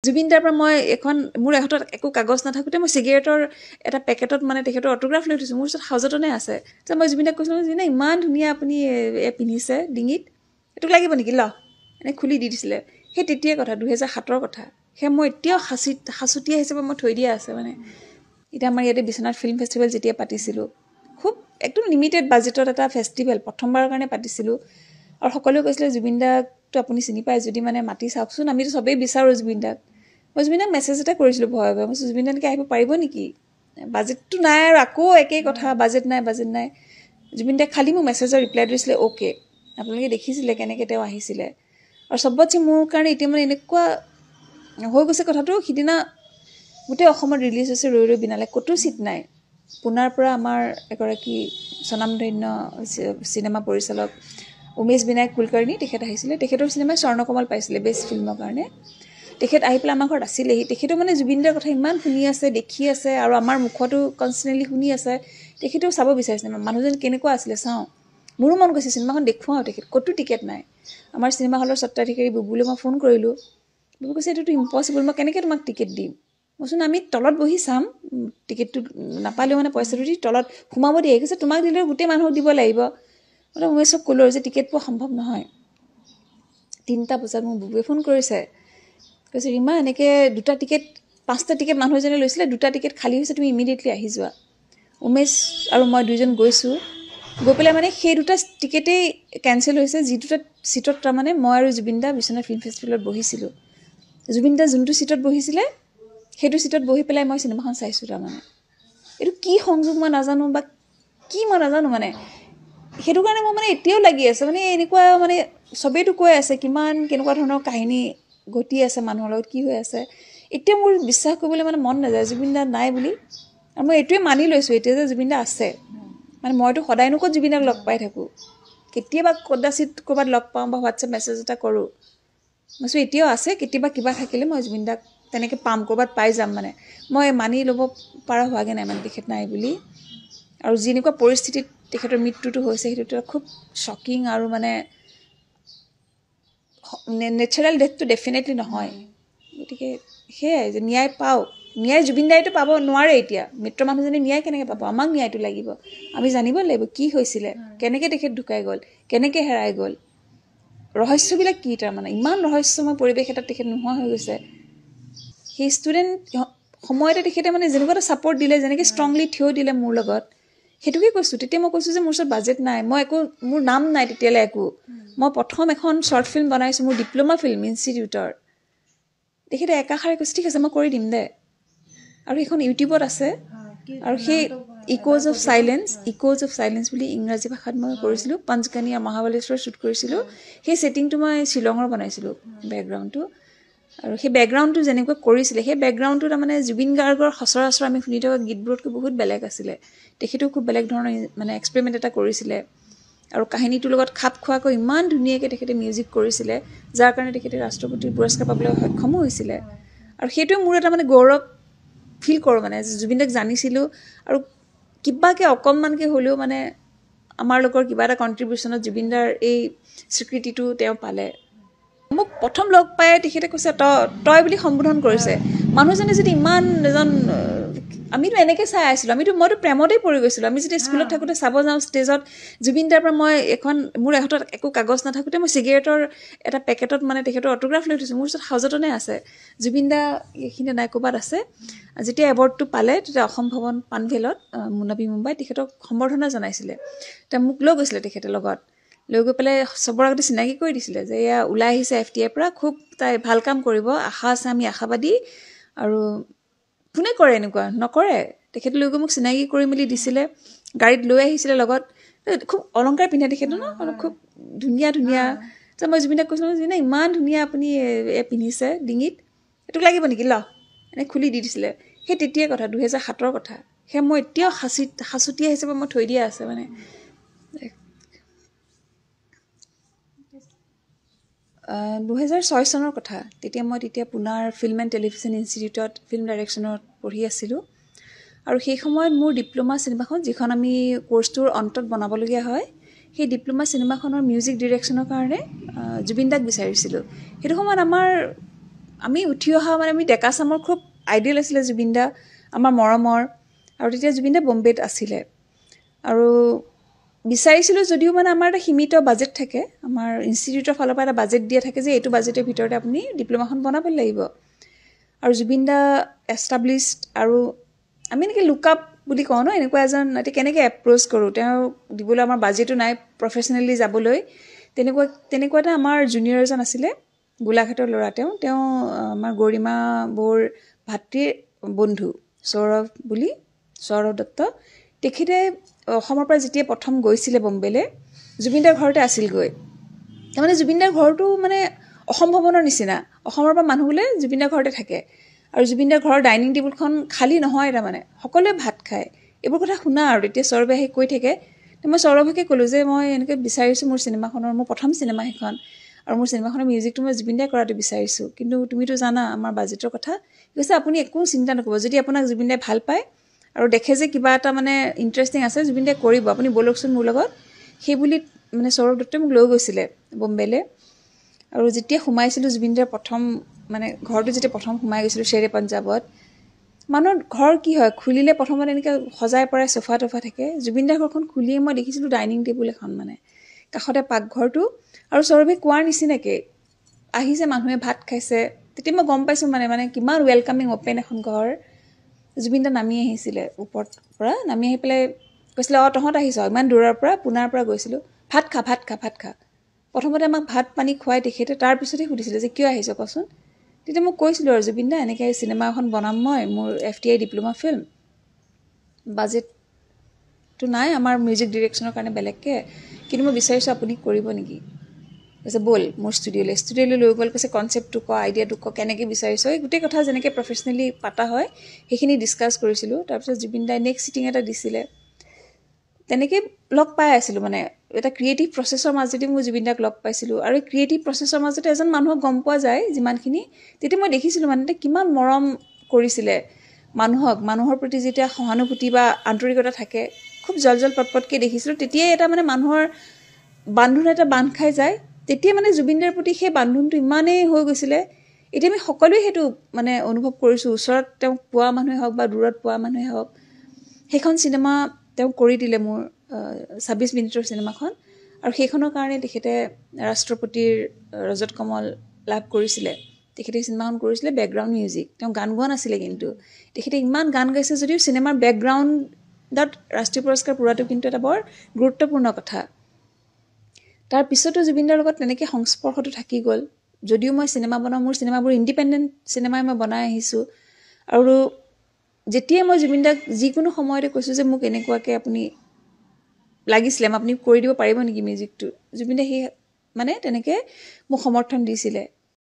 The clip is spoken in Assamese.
জুবিনদাৰ পৰা মই এখন মোৰ হাতত একো কাগজ নাথাকোঁতে মই চিগাৰেটৰ এটা পেকেটত মানে তেখেতৰ অটোগ্ৰাফ লৈ থৈছোঁ, মোৰ ওচৰত সযতনে আছে। যে মই জুবিনদাক কৈছিলোঁ যে ইমান ধুনীয়া আপুনি পিন্ধিছে ডিঙিত, এইটোক লাগিব নেকি ল, এনেই খুলি দি দিছিলে। সেই তেতিয়াৰ কথা, 2007ৰ কথা। সেই মই এতিয়াও সাঁচতীয়া হিচাপে মই থৈ দিয়া আছে মানে। এতিয়া আমাৰ ইয়াতে বিশ্বনাথ ফিল্ম ফেষ্টিভেল যেতিয়া পাতিছিলোঁ, খুব একদম লিমিটেড বাজেটত এটা ফেষ্টিভেল প্ৰথমবাৰৰ কাৰণে পাতিছিলোঁ, আৰু সকলোৱে কৈছিলে জুবিনদাকতো আপুনি চিনি পায় যদি মানে মাতি চাওকচোন, আমিতো চবেই বিচাৰোঁ জুবিনদাক। মই জুবিনদাক মেছেজ এটা কৰিছিলোঁ ভয়ে ভয়ে, মই জুবিনদা এনেকৈ আহিব পাৰিব নেকি, বাজেটটো নাই, আৰু আকৌ একেই কথা, বাজেট নাই। জুবিনদাই খালী মোক মেছেজৰ ৰিপ্লাই দিছিলে অ'কে। আপোনালোকে দেখিছিলে কেনেকৈ তেওঁ আহিছিলে। আৰু চবতচে মোৰ কাৰণে এতিয়া মানে এনেকুৱা হৈ গৈছে কথাটো, সিদিনা গোটেই অসমত ৰিলিজ হৈছে ৰৈ ৰৈ বিনালে, ক'তো চিট নাই। পুনাৰ পৰা আমাৰ এগৰাকী স্বনামধন্য চিনেমা পৰিচালক উমেশ বিনায়ক কুলকাৰ্ণী তেখেত আহিছিলে। তেখেতৰ চিনেমাই স্বৰ্ণকমল পাইছিলে বেষ্ট ফিল্মৰ কাৰণে। তেখেত আহি পেলাই আমাৰ ঘৰত আছিলেহি। তেখেতেও মানে জুবিনদাৰ কথা ইমান শুনি আছে, দেখি আছে, আৰু আমাৰ মুখতো কনষ্টেণ্টলি শুনি আছে। তেখেতেও চাব বিচাৰিছিলে মানুহজন কেনেকুৱা আছিলে চাওঁ। মোৰো মন গৈছে চিনেমাখন দেখুৱাওঁ, তেখেত ক'তো টিকেট নাই। আমাৰ চিনেমা হলৰ স্বত্বাধিকাৰী বুবুলৈ মই ফোন কৰিলোঁ। বুবু কৈছে এইটোতো ইম্পচিবল, মই কেনেকৈ তোমাক টিকেট দিম। মইচোন আমি তলত বহি চাম, টিকেটটো নাপালেও মানে পইচাটো দি তলত সোমাব দিয়ে। কৈছে তোমাক দিলেও গোটেই মানুহক দিব লাগিব। মই চব ক'লোঁ যে টিকেট পোৱা সম্ভৱ নহয়। 3টা বজাত মোক বুবুৱে ফোন কৰিছে, কৈছে ৰীমা এনেকৈ 2টা টিকেট, 5টা টিকেট মানুহ এজনে লৈছিলে, 2টা টিকেট খালী হৈছে, তুমি ইমিডিয়েটলি আহি যোৱা। উমেশ আৰু মই দুইজন গৈছোঁ। গৈ পেলাই মানে সেই 2টা টিকেটেই কেঞ্চেল হৈছে, যি 2টা ছিটত তাৰমানে মই আৰু জুবিনদা বিশ্বনাথ ফিল্ম ফেষ্টিভেলত বহিছিলোঁ। জুবিনদা যোনটো ছিটত বহিছিলে সেইটো ছিটত বহি পেলাই মই চিনেমাখন চাইছোঁ। তাৰমানে এইটো কি সংযোগ মই নাজানো, বা কি মই নাজানো মানে। সেইটো কাৰণে মোৰ মানে এতিয়াও লাগি আছে মানে, এনেকুৱা মানে চবেইতো কৈ আছে কিমান কেনেকুৱা ধৰণৰ কাহিনী ঘটি আছে মানুহৰ লগত, কি হৈ আছে। এতিয়া মোৰ বিশ্বাস কৰিবলৈ মানে মন নাযায় জুবিনদা নাই বুলি। আৰু মই এইটোৱে মানি লৈছোঁ এতিয়া যে জুবিনদা আছে। মানে মইতো সদায়নো ক'ত জুবিনদাক লগ পাই থাকোঁ, কেতিয়াবা কদাচিত ক'ৰবাত লগ পাওঁ বা হোৱাটছএপ মেছেজ এটা কৰোঁ। মই কৈছোঁ এতিয়াও আছে, কেতিয়াবা কিবা থাকিলে মই জুবিনদাক তেনেকৈ পাম, ক'ৰবাত পাই যাম। মানে মই মানি ল'ব পৰা হোৱাগৈ নাই মানে তেখেত নাই বুলি। আৰু যেনেকুৱা পৰিস্থিতিত তেখেতৰ মৃত্যুটো হৈছে সেইটোতো খুব শ্বকিং, আৰু মানে নেচাৰেল ডেথটো ডেফিনেটলি নহয়। গতিকে সেয়াই যে ন্যায় পাওঁ, ন্যায় জুবিনদাইতো পাব নোৱাৰে এতিয়া। মৃত মানুহজনে ন্যায় কেনেকৈ পাব, আমাক ন্যায়টো লাগিব। আমি জানিব লাগিব কি হৈছিলে, কেনেকৈ তেখেত ঢুকাই গ'ল, কেনেকৈ হেৰাই গ'ল, ৰহস্যবিলাক কি। তাৰমানে ইমান ৰহস্যময় পৰিৱেশ এটাত তেখেত নোহোৱা হৈ গৈছে। সেই ষ্টুডেণ্ট সময়তে তেখেতে মানে যেনেকুৱা এটা ছাপৰ্ট দিলে, যেনেকৈ ষ্ট্ৰংলি থিয় দিলে মোৰ লগত, সেইটোকে কৈছোঁ। তেতিয়া মই কৈছোঁ যে মোৰ ওচৰত বাজেট নাই, মই একো, মোৰ নাম নাই তেতিয়ালৈ একো। মই প্ৰথম এখন শ্বৰ্ট ফিল্ম বনাইছোঁ, মোৰ ডিপ্ল'মা ফিল্ম ইনষ্টিটিউটৰ। তেখেতে একাষাৰে কৈছে ঠিক আছে মই কৰি দিম দে। আৰু সেইখন ইউটিউবত আছে। আৰু সেই ইক'জ অফ চাইলেঞ্চ বুলি ইংৰাজী ভাষাত মই কৰিছিলোঁ। পঞ্চগনি আৰু মহাবালেশ্বৰ শ্বুট কৰিছিলোঁ। সেই ছেটিংটো মই শ্বিলঙৰ বনাইছিলোঁ বেকগ্ৰাউণ্ডটো। আৰু সেই বেকগ্ৰাউণ্ডটো যেনেকৈ কৰিছিলে, সেই বেকগ্ৰাউণ্ডটো তাৰমানে জুবিন গাৰ্গৰ সচৰাচৰ আমি শুনি থকা গীতবোৰতকৈ বহুত বেলেগ আছিলে। তেখেতেও খুব বেলেগ ধৰণৰ মানে এক্সপেৰিমেণ্ট এটা কৰিছিলে। আৰু কাহিনীটোৰ লগত খাপ খোৱাকৈ ইমান ধুনীয়াকৈ তেখেতে মিউজিক কৰিছিলে, যাৰ কাৰণে তেখেতে ৰাষ্ট্ৰপতিৰ পুৰস্কাৰ পাবলৈ সক্ষমো হৈছিলে। আৰু সেইটোৱে মোৰ এটা মানে গৌৰৱ ফিল কৰোঁ মানে, জুবিনদাক জানিছিলোঁ, আৰু কিবাকৈ অকণমানকৈ হ'লেও মানে আমাৰ লোকৰ কিবা এটা কণ্ট্ৰিবিউশ্যনত জুবিনদাৰ এই স্বীকৃতিটো তেওঁ পালে। মোক প্ৰথম লগ পাই তেখেতে কৈছে তই বুলি সম্বোধন কৰিছে। মানুহজনে যদি ইমান এজন, আমিতো এনেকৈ চাই আছিলোঁ, মইতো প্ৰেমতেই পৰি গৈছিলোঁ। আমি যেতিয়া স্কুলত থাকোঁতে চাব যাওঁ ষ্টেজত, জুবিনদাৰ পৰা মই মোৰ হাতত একো কাগজ নাথাকোঁতে মই চিগাৰেটৰ এটা পেকেটত মানে তেখেতৰ অটোগ্ৰাফ লৈ থৈছোঁ, মোৰ ওচৰত সযতনে আছে। জুবিনদা এইখিনি নাই ক'ৰবাত আছে। যেতিয়া এৱাৰ্ডটো পালে তেতিয়া অসম ভৱন পানভেলত নবী মুম্বাইত তেখেতক সম্বৰ্ধনা জনাইছিলে। তেতিয়া মোক লৈ গৈছিলে তেখেতে লগত, লৈ গৈ পেলাই চবৰ আগতে চিনাকি কৰি দিছিলে যে এয়া ওলাই আহিছে FTIৰ পৰা, খুব তাই ভাল কাম কৰিব, আশা আছে, আমি আশাবাদী। আৰু কোনে কৰে এনেকুৱা, নকৰে। তেখেতে লৈ গৈ মোক চিনাকি কৰি মেলি দিছিলে, গাড়ীত লৈ আহিছিলে লগত। খুব অলংকাৰ পিন্ধে তেখেতে ন, খুব ধুনীয়া ধুনীয়া। যে মই জুবিনদাক কৈছিলোঁ যে ইমান ধুনীয়া আপুনি পিন্ধিছে ডিঙিত, এইটোক লাগিব নেকি ল, এনেই খুলি দি দিছিলে। সেই তেতিয়াৰ কথা, 2007ৰ কথা। সেই মই এতিয়াও সাঁচতীয়া হিচাপে মই থৈ দিয়া আছে মানে। 2006 চনৰ কথা। তেতিয়া পুনাৰ ফিল্ম এণ্ড টেলিভিশ্যন ইনষ্টিটিউটত ফিল্ম ডাইৰেকশ্যনত পঢ়ি আছিলোঁ। আৰু সেই সময়ত মোৰ ডিপ্ল'মা চিনেমাখন, যিখন আমি কোৰ্চটোৰ অন্তত বনাবলগীয়া হয়, সেই ডিপ্ল'মা চিনেমাখনৰ মিউজিক ডিৰেকশ্যনৰ কাৰণে জুবিনদাক বিচাৰিছিলোঁ। সেইটো সময়ত আমাৰ আমি উঠি অহা মানে আমি ডেকা চামৰ খুব আইডিয়েল আছিলে জুবিন দা, আমাৰ মৰমৰ। আৰু তেতিয়া জুবিন দা বম্বেত আছিলে। আৰু বিচাৰিছিলোঁ যদিও মানে আমাৰ এটা সীমিত বাজেট থাকে, আমাৰ ইনষ্টিটিউটৰ ফালৰ পৰা এটা বাজেট দিয়া থাকে যে এইটো বাজেটৰ ভিতৰতে আপুনি ডিপ্ল'মাখন বনাব লাগিব। আৰু জুবিন দা এষ্টাব্লিছড, আৰু আমি এনেকৈ লুকআপ বুলি কওঁ ন, এনেকুৱা এজন, এতিয়া কেনেকৈ এপ্ৰ'চ কৰোঁ, তেওঁ দিবলৈ আমাৰ বাজেটো নাই প্ৰফেচনেলি যাবলৈ। তেনেকুৱা এটা আমাৰ জুনিয়ৰ এজন আছিলে, গোলাঘাটৰ ল'ৰা। তেওঁ আমাৰ গৰিমা বৌৰ ভাতৃৰ বন্ধু সৌৰভ দত্ত। তেখেতে অসমৰ পৰা যেতিয়া প্ৰথম গৈছিলে বম্বেলৈ, জুবিন দাৰ ঘৰতে আছিলগৈ। তাৰমানে জুবিন দাৰ ঘৰটো মানে অসম ভৱনৰ নিচিনা, অসমৰ পৰা মানুহ বোলে জুবিন দাৰ ঘৰতে থাকে। আৰু জুবিন দাৰ ঘৰৰ ডাইনিং টেবুলখন খালী নহয়, তাৰমানে সকলোৱে ভাত খায়। এইবোৰ কথা শুনা আৰু তেতিয়া সৌৰভে আহি কৈ থাকে। মই সৌৰভকে ক'লোঁ যে মই এনেকৈ বিচাৰিছোঁ মোৰ চিনেমাখনৰ, মোৰ প্ৰথম চিনেমা সেইখন, আৰু মোৰ চিনেমাখনৰ মিউজিকটো মই জুবিন দাই কৰাটো বিচাৰিছোঁ, কিন্তু তুমিতো জানা আমাৰ বাজেটৰ কথা। কৈছে আপুনি একো চিন্তা নকৰিব, যদি আপোনাক জুবিন দাই ভাল পায় আৰু দেখে যে কিবা এটা মানে ইণ্টাৰেষ্টিং আছে, জুবিন দাই কৰিব, আপুনি ব'লকচোন মোৰ লগত। সেই বুলি মানে সৌৰভ দত্তই মোক লৈ গৈছিলে বম্বেলৈ। আৰু যেতিয়া সোমাইছিলোঁ জুবিন দাৰ প্ৰথম মানে ঘৰটো, যেতিয়া প্ৰথম সোমাই গৈছিলোঁ শ্বেৰে পঞ্জাৱত, মানুহৰ ঘৰ কি হয়, খুলিলে প্ৰথমতে এনেকৈ সজাই পৰাই চোফা তোফা থাকে। জুবিন দাৰ ঘৰখন খুলিয়ে মই দেখিছিলোঁ ডাইনিং টেবুল এখন, মানে কাষতে পাকঘৰটো। আৰু সৌৰভে কোৱাৰ নিচিনাকৈ আহিছে, মানুহে ভাত খাইছে। তেতিয়া মই গম পাইছোঁ মানে কিমান ৱেলকামিং অ'পেন এখন ঘৰ। জুবিন দা নামি আহিছিলে ওপৰৰ পৰা, নামি আহি পেলাই কৈছিলে, তহঁত আহিছ ইমান দূৰৰ পৰা, পুনাৰ পৰা গৈছিলোঁ, ভাত খা। প্ৰথমতে আমাক ভাত পানী খুৱাই তেখেতে, তাৰপিছতহে সুধিছিলে যে কিয় আহিছ কচোন। তেতিয়া মই কৈছিলোঁ আৰু জুবিন দা এনেকৈ চিনেমা এখন বনাম মই, মোৰ FTI ডিপ্ল'মা ফিল্ম, বাজেটটো নাই আমাৰ মিউজিক ডিৰেকশ্যনৰ কাৰণে বেলেগকৈ, কিন্তু মই বিচাৰিছোঁ আপুনি কৰিব নেকি। কৈছে ব'ল মোৰ ষ্টুডিঅ'লৈ লৈ গ'ল। কৈছে কনচেপ্টটো ক, আইডিয়াটো ক, কেনেকৈ বিচাৰিছ, এই গোটেই কথা যেনেকৈ প্ৰফেচনেলি পাতা হয় সেইখিনি ডিছকাছ কৰিছিলোঁ। তাৰপিছত জুবিন দাই নেক্সট ছিটিং এটা দিছিলে। তেনেকৈ লগ পাই আছিলোঁ, মানে এটা ক্ৰিয়েটিভ প্ৰচেছৰ মাজেদি মই জুবিন দাক লগ পাইছিলোঁ। আৰু এই ক্ৰিয়েটিভ প্ৰচেছৰ মাজতে এজন মানুহক গম পোৱা যায় যিমানখিনি, তেতিয়া মই দেখিছিলোঁ মানে কিমান মৰম কৰিছিলে মানুহৰ প্ৰতি যেতিয়া সহানুভূতি বা আন্তৰিকতা থাকে, খুব জল পটপটকৈ দেখিছিলোঁ। তেতিয়াই এটা মানে মানুহৰ বান্ধোন এটা বান্ধ খাই যায়। তেতিয়া মানে জুবিন দাৰ প্ৰতি সেই বান্ধোনটো ইমানেই হৈ গৈছিলে। এতিয়া আমি সকলোৱে সেইটো মানে অনুভৱ কৰিছোঁ, ওচৰত তেওঁক পোৱা মানুহে হওক বা দূৰত পোৱা মানুহে হওক। সেইখন চিনেমা তেওঁ কৰি দিলে, মোৰ 26 মিনিটৰ চিনেমাখন। আৰু সেইখনৰ কাৰণে তেখেতে ৰাষ্ট্ৰপতিৰ ৰজত কমল লাভ কৰিছিলে। তেখেতে চিনেমাখন কৰিছিলে বেকগ্ৰাউণ্ড মিউজিক, তেওঁ গান গোৱা নাছিলে, কিন্তু তেখেতে ইমান গান গাইছে যদিও চিনেমাৰ বেকগ্ৰাউণ্ডত ৰাষ্ট্ৰীয় পুৰস্কাৰ পোৱাটো কিন্তু এটা বৰ গুৰুত্বপূৰ্ণ কথা। তাৰপিছতো জুবিনদাৰ লগত তেনেকৈ সংস্পৰ্শটো থাকি গ'ল। যদিও মই চিনেমা বনাওঁ, মোৰ চিনেমাবোৰ ইণ্ডিপেণ্ডেণ্ট চিনেমাই মই বনাই আহিছোঁ। আৰু যেতিয়াই মই জুবিন দাক যিকোনো সময়তে কৈছোঁ যে মোক এনেকুৱাকৈ আপুনি লাগিছিলে, আপুনি কৰি দিব পাৰিব নেকি মিউজিকটো, জুবিন দাই সেই মানে তেনেকৈ মোক সমৰ্থন দিছিলে।